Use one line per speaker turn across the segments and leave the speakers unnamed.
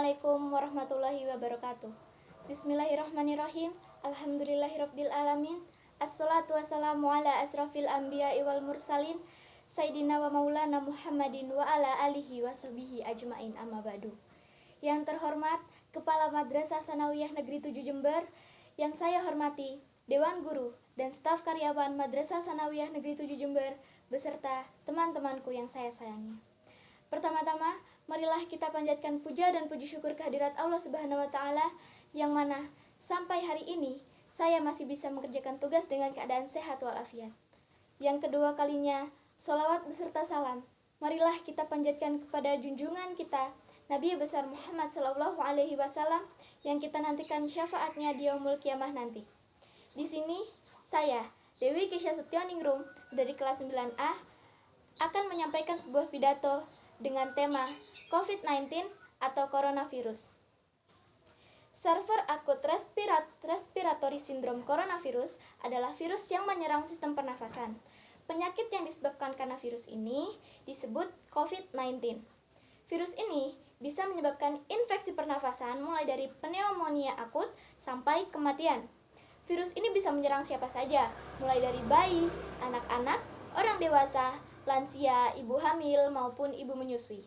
Assalamualaikum warahmatullahi wabarakatuh. Bismillahirrahmanirrahim. Alhamdulillahirabbil alamin. Assalatu wassalamu ala asrafil anbiya'i wal mursalin Sayyidina wa maulana Muhammadin wa ala alihi wa sahbihi ajmain, amma ba'du. Yang terhormat Kepala Madrasah Sanawiyah Negeri 7 Jember, yang saya hormati Dewan Guru dan staf karyawan Madrasah Sanawiyah Negeri 7 Jember beserta teman-temanku yang saya sayangi. Pertama-tama, marilah kita panjatkan puja dan puji syukur kehadirat Allah Subhanahu wa taala yang mana sampai hari ini saya masih bisa mengerjakan tugas dengan keadaan sehat walafiat. Yang kedua kalinya, sholawat beserta salam marilah kita panjatkan kepada junjungan kita Nabi besar Muhammad sallallahu alaihi wasallam yang kita nantikan syafaatnya di yaumul kiamah nanti. Di sini saya, Dewi Kesha Setioningrum dari kelas 9A akan menyampaikan sebuah pidato dengan tema COVID-19 atau coronavirus. Server akut respiratory syndrome coronavirus adalah virus yang menyerang sistem pernafasan. Penyakit yang disebabkan karena virus ini disebut COVID-19. Virus ini bisa menyebabkan infeksi pernafasan mulai dari pneumonia akut sampai kematian. Virus ini bisa menyerang siapa saja, mulai dari bayi, anak-anak, orang dewasa, lansia, ibu hamil, maupun ibu menyusui.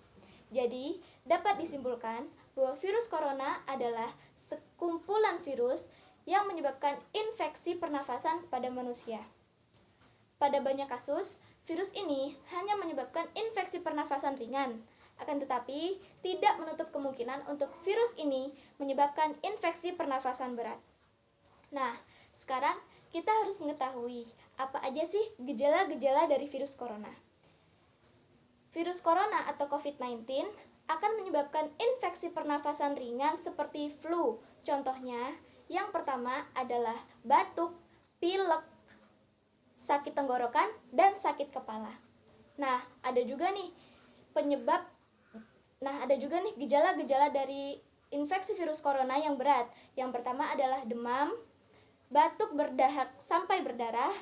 Jadi, dapat disimpulkan bahwa virus corona adalah sekumpulan virus yang menyebabkan infeksi pernafasan pada manusia. Pada banyak kasus, virus ini hanya menyebabkan infeksi pernafasan ringan, akan tetapi tidak menutup kemungkinan untuk virus ini menyebabkan infeksi pernafasan berat. Nah, sekarang kita harus mengetahui apa aja sih gejala-gejala dari virus corona. Virus corona atau COVID-19 akan menyebabkan infeksi pernafasan ringan seperti flu. Contohnya, yang pertama adalah batuk, pilek, sakit tenggorokan, dan sakit kepala. Nah, ada juga nih gejala-gejala dari infeksi virus corona yang berat. Yang pertama adalah demam, batuk berdahak sampai berdarah,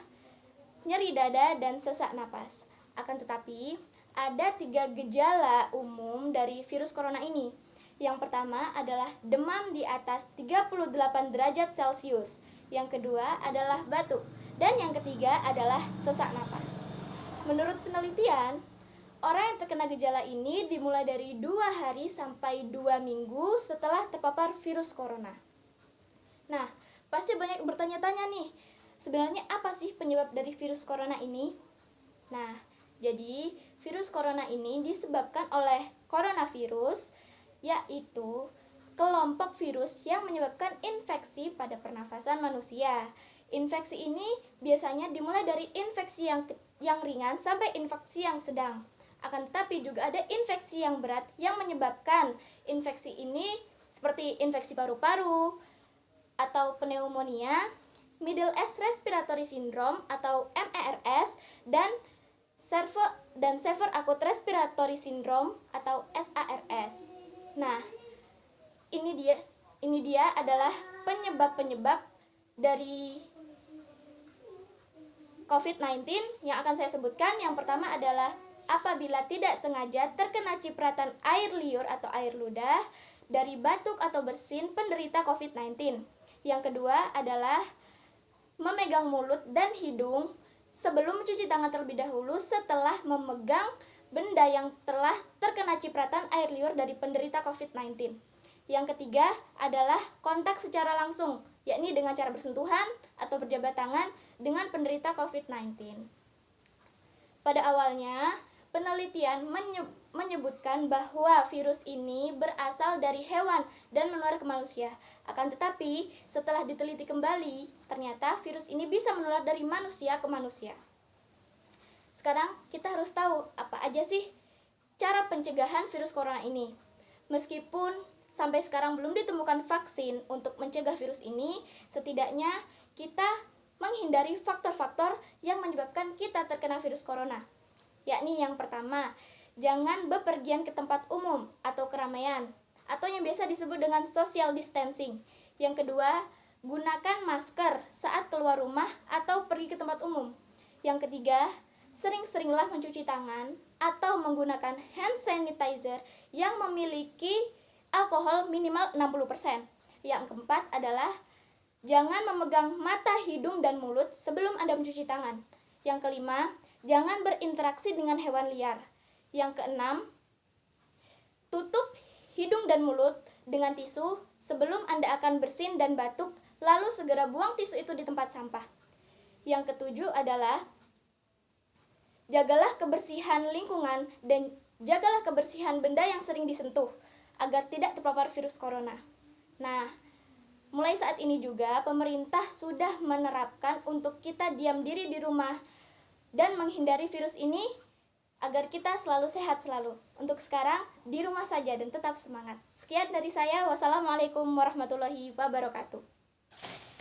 nyeri dada, dan sesak napas. Akan tetapi, ada 3 gejala umum dari virus corona ini. Yang pertama adalah demam di atas 38 derajat Celcius. Yang kedua adalah batuk. Dan yang ketiga adalah sesak napas. Menurut penelitian, orang yang terkena gejala ini dimulai dari 2 hari sampai 2 minggu setelah terpapar virus corona. Nah, pasti banyak bertanya-tanya nih, sebenarnya apa sih penyebab dari virus corona ini? Nah, jadi virus corona ini disebabkan oleh coronavirus, yaitu kelompok virus yang menyebabkan infeksi pada pernafasan manusia. Infeksi ini biasanya dimulai dari infeksi yang ringan sampai infeksi yang sedang. Akan tetapi juga ada infeksi yang berat yang menyebabkan infeksi ini seperti infeksi paru-paru atau pneumonia, Middle East Respiratory Syndrome atau MERS, dan Severe Acute Respiratory Syndrome atau SARS. Nah, ini dia adalah penyebab-penyebab dari COVID-19 yang akan saya sebutkan. Yang pertama adalah apabila tidak sengaja terkena cipratan air liur atau air ludah dari batuk atau bersin penderita COVID-19. Yang kedua adalah memegang mulut dan hidung sebelum mencuci tangan terlebih dahulu setelah memegang benda yang telah terkena cipratan air liur dari penderita COVID-19. Yang ketiga adalah kontak secara langsung, yakni dengan cara bersentuhan atau berjabat tangan dengan penderita COVID-19. Pada awalnya, penelitian menyebutkan bahwa virus ini berasal dari hewan dan menular ke manusia. Akan tetapi, setelah diteliti kembali, ternyata virus ini bisa menular dari manusia ke manusia. Sekarang kita harus tahu apa aja sih cara pencegahan virus corona ini. Meskipun sampai sekarang belum ditemukan vaksin untuk mencegah virus ini, setidaknya kita menghindari faktor-faktor yang menyebabkan kita terkena virus corona. Yakni yang pertama, jangan bepergian ke tempat umum atau keramaian, atau yang biasa disebut dengan social distancing. Yang kedua, gunakan masker saat keluar rumah atau pergi ke tempat umum. Yang ketiga, sering-seringlah mencuci tangan atau menggunakan hand sanitizer yang memiliki alkohol minimal 60%. Yang keempat adalah jangan memegang mata, hidung, dan mulut sebelum Anda mencuci tangan. Yang kelima, jangan berinteraksi dengan hewan liar. Yang keenam, tutup hidung dan mulut dengan tisu sebelum Anda akan bersin dan batuk, lalu segera buang tisu itu di tempat sampah. Yang ketujuh adalah jagalah kebersihan lingkungan dan jagalah kebersihan benda yang sering disentuh agar tidak terpapar virus corona. Nah, mulai saat ini juga pemerintah sudah menerapkan untuk kita diam diri di rumah dan menghindari virus ini agar kita selalu sehat selalu. Untuk sekarang, di rumah saja dan tetap semangat. Sekian dari saya. Wassalamualaikum warahmatullahi wabarakatuh.